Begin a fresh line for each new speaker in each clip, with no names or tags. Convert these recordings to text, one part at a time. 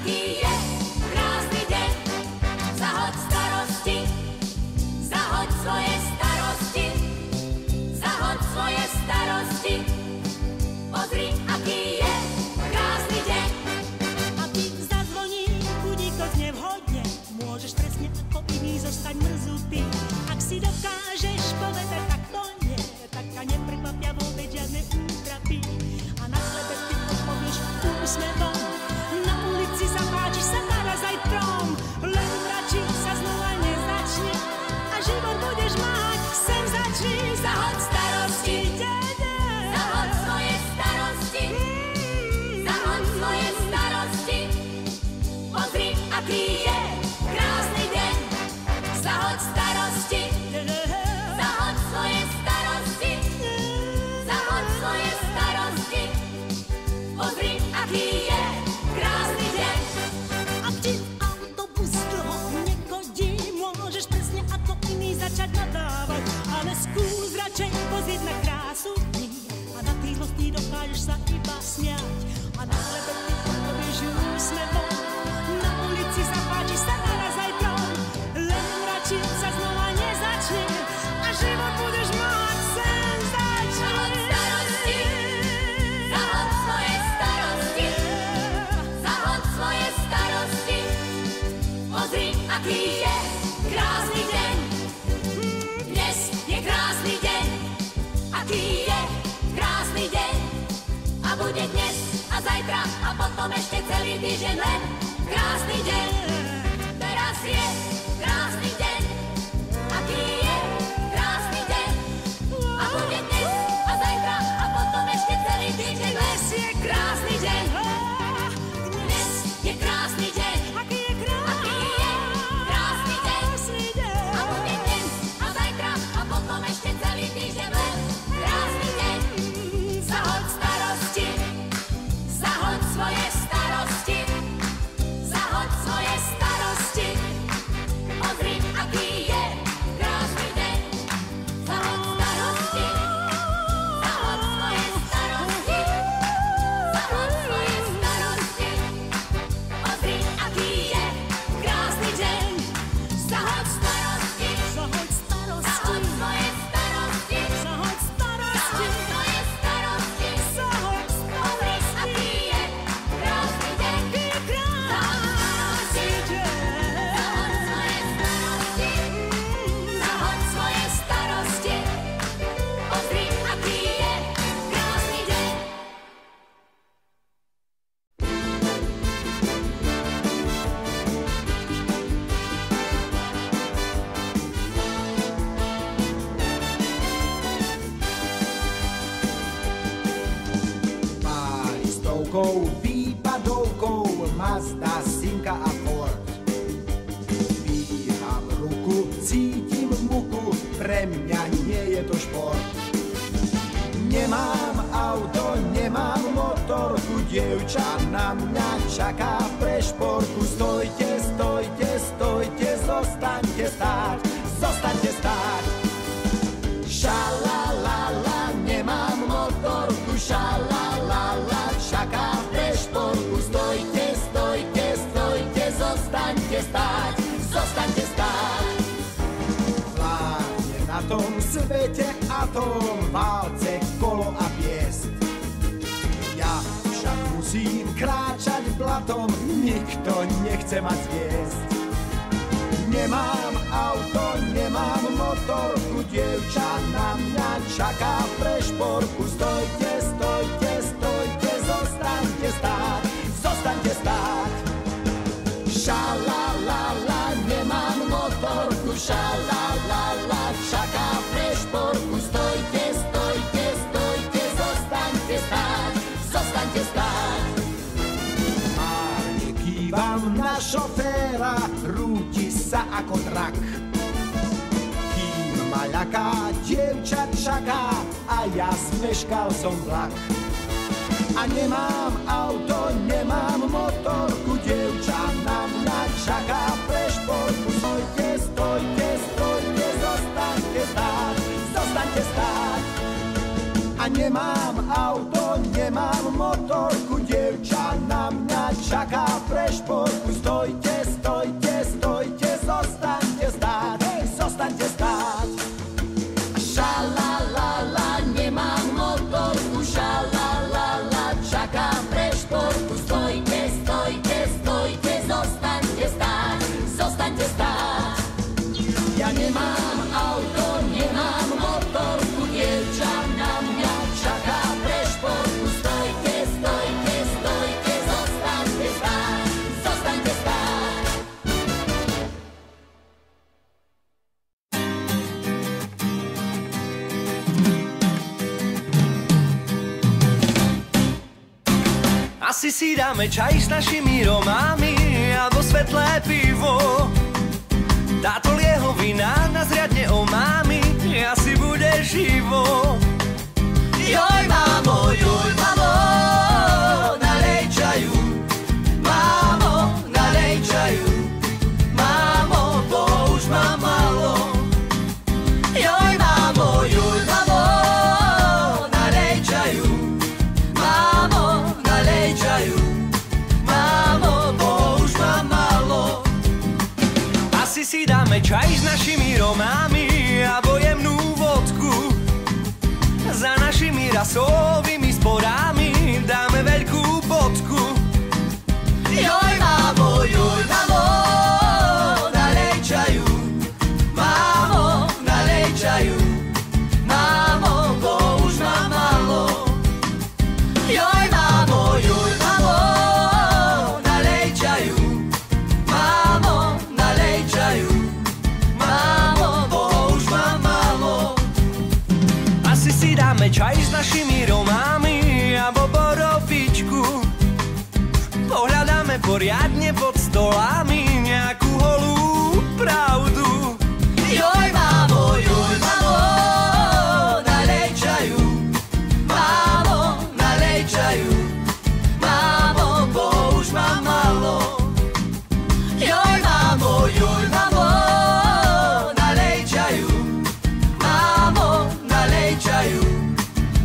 aký je krásny deň. Zahoď starosti, zahoď svoje starosti, zahoď svoje starosti. Pozri, aký je krásny deň.
A keď zazvoní budík, to znie vhodne, môžeš presne ako iný zostať mrzutý. Ak si dokážeš povedať, tak to nie, taká neprekvapia vôbec žiadne útrapy. A na chlebe ty odpovieš úsmevom, na ulici zapáčiš sa naraz aj trom. Len radši sa znova nezačne a život budeš mať senzačný.
Zahoď starosti, zahoď svoje starosti, zahoď svoje starosti. Pozri, aký je krásny deň. Zahoď starosti, zahoď svoje starosti, zahoď svoje starosti. Pozri, aký je krásny deň.
Ak ti autobus dlho nechodí, môžeš presne ako iný začať nadávať. Ale skús radšej pozrieť na krásu dní a na tých hostí dokážeš sa iba smiať. A na chlebe ty odpovieš úsmevom, na ulici zapáčiš sa naraz aj trom. Len radšej sa znova nezačne a život budeš mať senzačný.
Zahoď starosti, zahoď svoje starosti, zahoď svoje starosti. Pozri, aký je krásny deň. Dnes je krásny deň. Aký je krásny deň. A bude dnes a zajtra a potom ešte celý týždeň len krásny deň. Teraz je krásny deň. Aký je krásny deň. A bude dnes a zajtra a potom ešte celý týždeň len krásny deň. Dnes je krásny deň.
Aký je
Aký je krásny deň. A bude dnes a zajtra a potom ešte celý týždeň len krásny deň. Zahoď starosti, zahoď svoje starosti, zahoď svoje starosti. Pozri, aký je krásny deň. Zahoď starosti, zahoď svoje starosti, zahoď svoje starosti. Pozri, aký je krásny deň. Zahoď starosti,
zahoď starosti,
zahoď svoje starosti,
zahoď starosti,
zahoď svoje starosti.
zahoď
Pozri, aký je krásny deň. Zahoď svoje starosti, pozri, aký je krásny deň.
Páli stovkou, výpadovkou, Mazda, Simka a Ford. Dvíham ruku, cítim muku, pre mňa nie je to šport. Nemám auto, nemám motorku, dievča na mňa čaká pre športku. Stojte, stojte, stojte, zostaňte stáť, zostaňte stáť. Šalalala, nemám motorku, šalalala, čaká pre športku. Stojte, stojte, stojte, zostaňte stáť, zostaňte stáť. Vládne na tom svete atom, válce, kolo a piest. Ja však musím kráčať blatom, nikto nechce ma zviesť. Nemám auto, nemám motorku, dievča na mňa čaká pre športku. Stojte, stojte, stojte, zostaňte stáť, zostaňte stáť. Šalalala, nemám motorku, šalalala, čaká pre športku. Stojte, stojte, stojte, zostaňte stáť, zostaňte stáť. Márne kývam na šoféra, rúti sa ako drak. Kým ma ľaká, dievča čaká a ja zmeškal som vlak. A nemám auto, nemám motorku, dievča na mňa čaká pre športku. Stojte, stojte, stojte, zostaňte stáť, zostaňte stáť. A a nemám auto, nemám motorku, dievča na mňa čaká pre športku. Stojte, stojte, stojte, zostaňte stáť, zostaňte stáť.
Šalalala, nemám motorku, šalalala, čakám pre športku. Stojte, stojte, stojte, zostaňte stáť, zostaňte stáť. Ja nemám auto, nemám motorku, dievča na mňa čaká pre športku. Stojte, stojte, stojte, zostaňte stáť, zostaňte stáť.
Asi si dáme čaj s našimi romami a vo svetlé pivo. Táto liehovina nás riadne omámi, asi bude živo. Joj mamo, nalej čaju. Mamo, nalej čaju. Mamo, bo už mám málo. Joj mamo, nalej čaju. Mamo, nalej čaju. Mamo, bo už mám málo. Asi si dáme čaj s našimi romami a jemnú vodku. Za našimi rasovými sporami dáme veľkú bodku. Joj mamo, nalej čaju. Mamo, nalej čaju. Mamo, bo už mám málo. Joj mamo, nalej čaju. Mamo, nalej čaju. Mamo, bo už mám málo. Asi si dáme čaj s našimi romami a borovičku. Pohľadáme poriadne pod stolami nejakú holú pravdu. Joj mamo, nalej čaju. Mamo, nalej čaju. Mamo, bo už mám málo. Joj mamo, nalej čaju. Mamo, nalej čaju.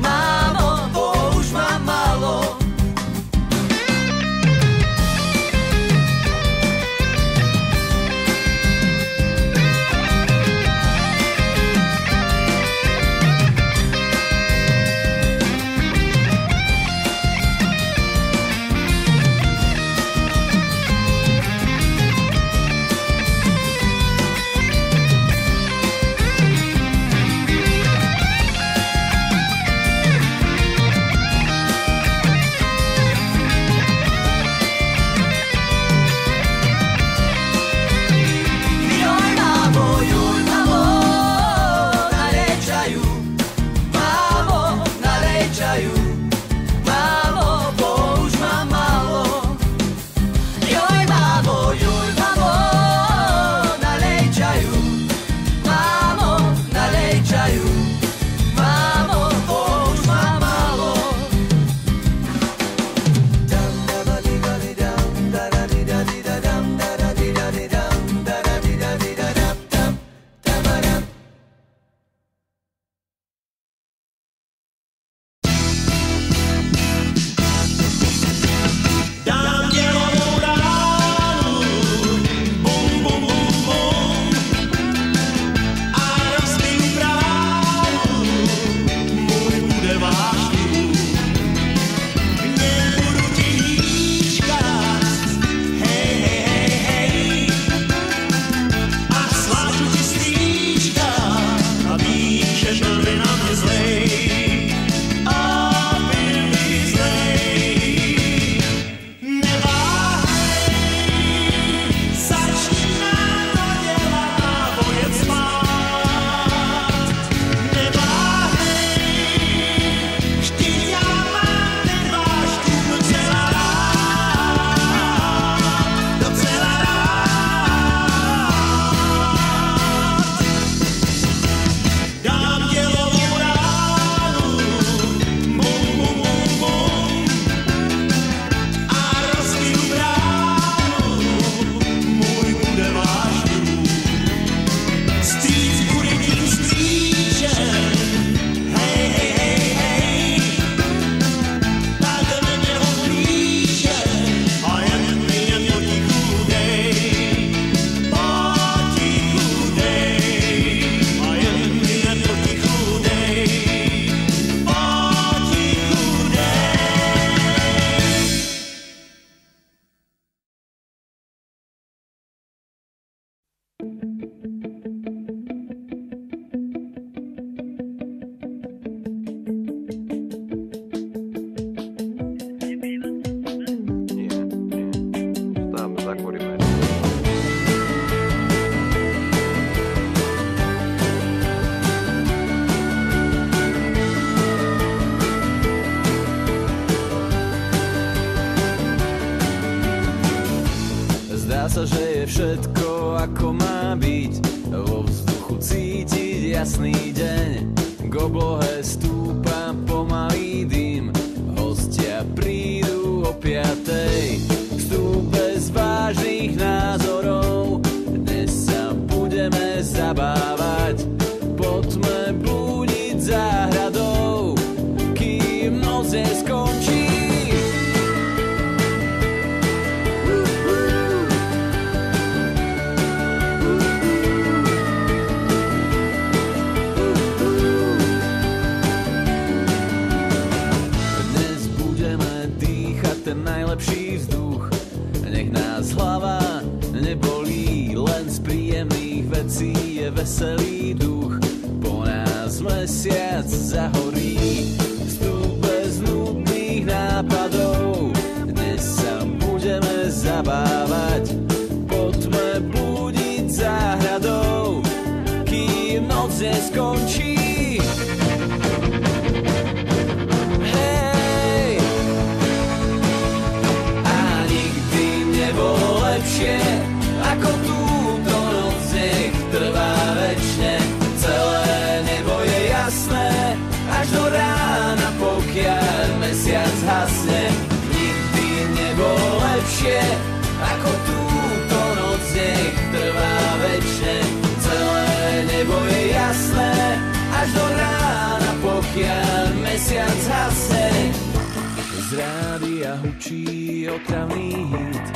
Mamo, bo už mám málo.
sa, že je všetko ako má byť. Vo vzduchu cítiť jasný deň, k oblohe stúpa pomalý dym. Hostia prídu o 5:00, vstup bez vážnych názorov. Dnes sa budeme zabávať, poďme blúdiť záhradou, kým noc neskončí. Najlepší vzduch, nech nás hlava nebolí, len z príjemných vecí je veselý duch. Po nás mesiac zahorí, vstup bez nudných nápadov. Dnes sa budeme zabávať, poďme blúdiť záhradou, kým noc neskončí. Ako túto noc nech trvá večne, celé nebo je jasné, až do rána, pokiaľ mesiac hasne. Nikdy nebolo lepšie, ako túto noc nech trvá večne, celé nebo je jasné, až do rána, pokiaľ mesiac hasne. Z rádia hučí otravný hit,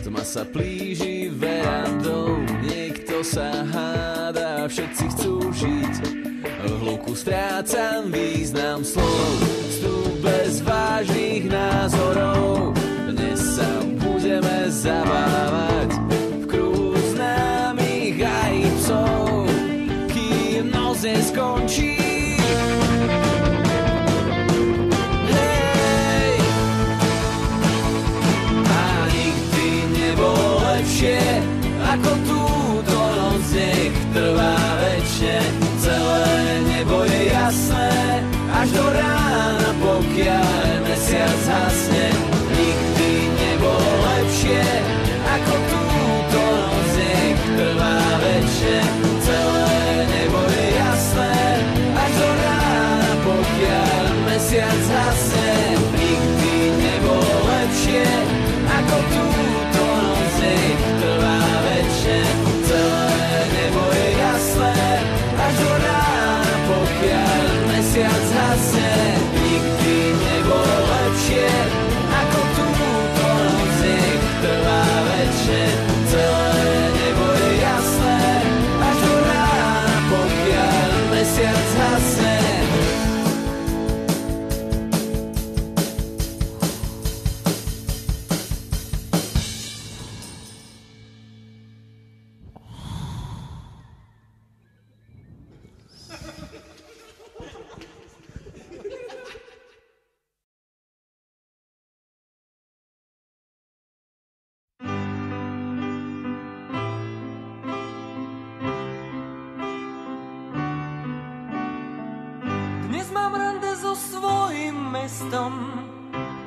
tma sa plíži verandou, niekto sa hádá, všetci chcú žiť. V hluku strácam význam slov, vstup bez vážnych názorov. Dnes sa budeme zabávať v kruhu známych aj psov, kým noc neskončí. Ako túto noc nech trvá večne, celé nebo je jasné, až do rána, pokiaľ mesiac hasne. Nikdy nebolo lepšie, ako túto noc nech trvá večne, celé nebo je jasné, až do rána, pokiaľ mesiac hasne. Nikdy nebolo lepšie, ako túto noc nech trvá večne, celé nebo je jasné, až do rána, pokiaľ mesiac hasne. Nikdy nebolo lepšie, ako túto noc nech trvá večne, celé nebo je jasné, až do rána, pokiaľ mesiac hasne.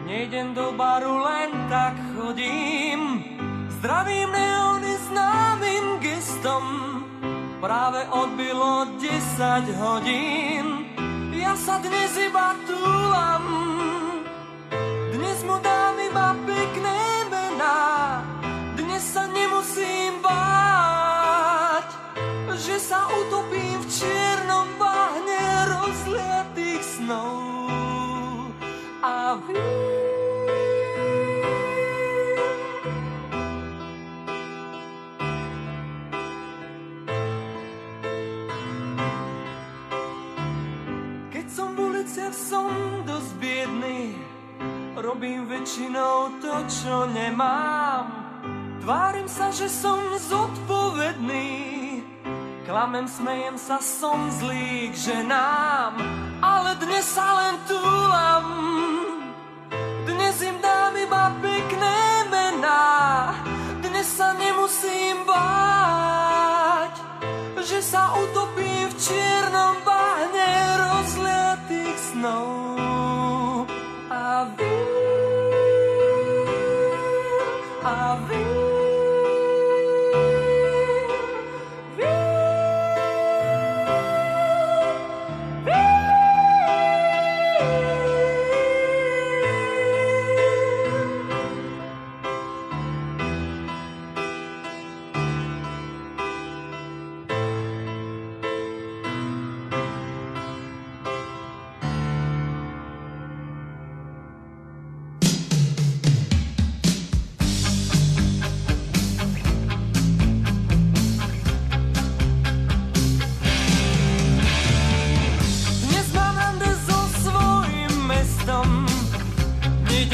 Nejdem do baru, len tak chodím, zdravím neony známym gestom. Práve odbilo 10 hodín, ja sa dnes iba túlam. Dnes mu dám iba pekné mená, dnes sa nemusím báť, že sa utopím v čiernom bahne rozliatých snov. A keď som v uliciach, som dosť biedný, robím väčšinou to, čo nemám. Tvárim sa, že som zodpovedný, klamem, smejem sa, som zlý k ženám, ale dnes sa len túlam. Dnes im dám iba pekné mená, dnes sa nemusím báť, že sa utopím v čiernom bahne rozliatých snov. A vím,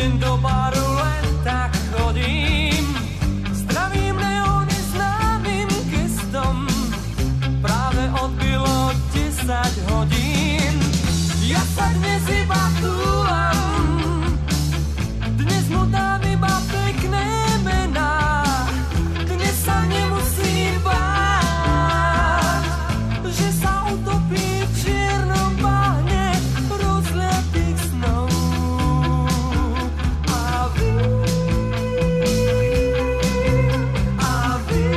deň do baru len tak chodím. Zdravím neóny známym gestom, práve odbilo 10 hodín. Ja sa dnes iba túlam, dnes mu dám iba pekné mená. Dnes sa nemusím báť, že sa utopí v čiernom bahne rozliatých snov. A vy,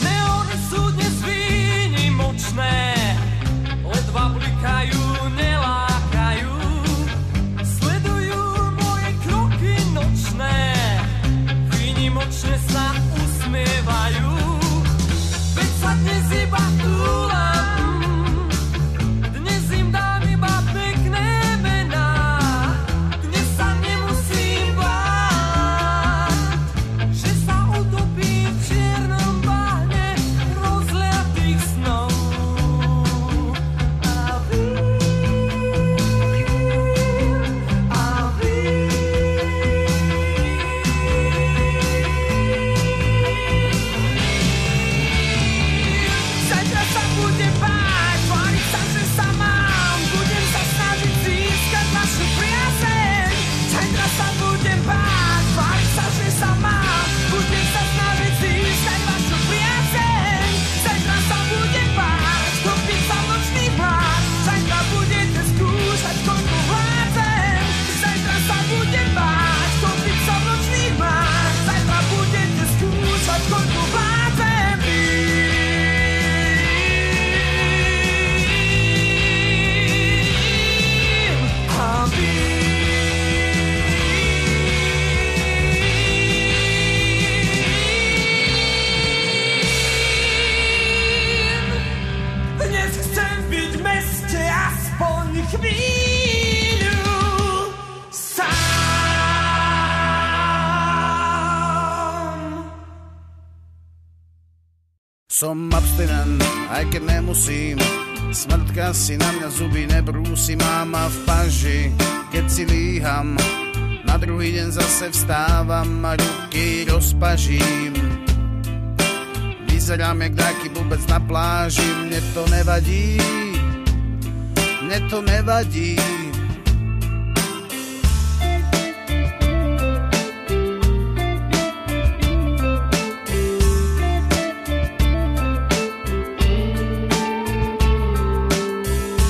neóny sú dnes výnimočné, ledva blikajú, nelákajú, sledujú moje kroky nočné, výnimočne sa usmievajú. Veď sa dnes iba túlam, dnes im dám iba pekné mená. Dnes sa nemusím báť, že sa utopí v čiernom bahne rozliatých snov. A vy, zajtra sa budem báť, tváriť sa, že sa mám, budem sa snažiť získať vašu priazeň. Zajtra sa budem báť, tváriť sa, že sa mám, budem sa snažiť získať vašu priazeň. Zajtra sa budem báť, topiť sa v nočných mlách, zajtra budete skúšať, koľko vládzem. Zajtra sa budem báť, topiť sa v nočných mlách, zajtra budete skúšať, koľko vládzem. Dnes chcem byť v meste aspoň chvíľu sám.
Som abstinent, aj keď nemusím, smrtka si na mňa zuby nebrúsi. Máma v paži, keď si líham, na druhý deň zase vstávam a ruky rozpažím. Vyzerám jak taký blbec na pláži, mne to nevadí, mne to nevadí.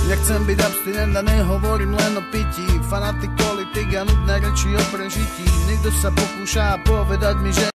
Nechcem byť abstinent a nehovorím len o pití, fanatik, politik a nudné reči o prežití. Niekto sa pokúša povedať mi, že